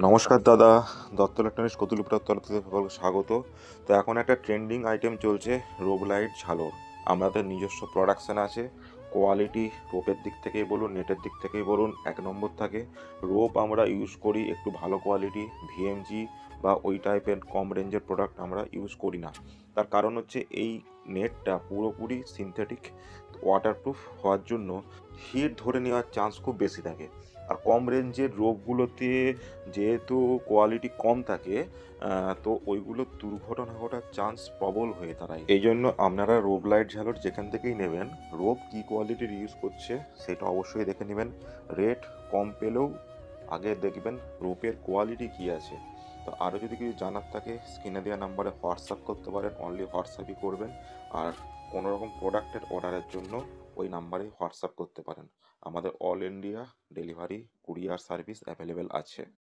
নমস্কার দাদা, দত্ত ইলেকট্রনিক্স কতুলপুরের তরফ থেকে সকলকে স্বাগত। তো এখন একটা ট্রেন্ডিং আইটেম চলছে রোব লাইট ঝালর। আমাদের নিজস্ব প্রোডাকশান আছে। কোয়ালিটি রোপের দিক থেকেই বলুন, নেটের দিক থেকেই বলুন, এক নম্বর থাকে। রোপ আমরা ইউজ করি একটু ভালো কোয়ালিটি, ভিএমজি বা ওই টাইপের কম রেঞ্জের প্রোডাক্ট আমরা ইউজ করি না। তার কারণ হচ্ছে এই নেটটা পুরোপুরি সিনথেটিক, ওয়াটারপ্রুফ হওয়ার জন্য হিট ধরে নেওয়ার চান্স খুব বেশি থাকে। আর কম রেঞ্জের রোপগুলোতে যেহেতু কোয়ালিটি কম থাকে, তো ওইগুলো দুর্ঘটনা ঘটার চান্স প্রবল হয়ে দাঁড়ায়। এই জন্য আপনারা রোব লাইট ঝালর যেখান থেকেই নেবেন, রোপ কী কোয়ালিটির ইউজ করছে সেটা অবশ্যই দেখে নেবেন। রেট কম পেলেও আগে দেখবেন রোপের কোয়ালিটি কী আছে। তো আরও যদি কিছু জানার থাকে স্ক্রিনে দেওয়া নাম্বারে হোয়াটসঅ্যাপ করতে পারেন, অনলি হোয়াটসঅ্যাপই করবেন। আর কোনো রকম প্রোডাক্টের অর্ডারের জন্য ওই নাম্বারে হোয়াটসঅ্যাপ করতে পারেন। আমাদের all India delivery courier service available আছে।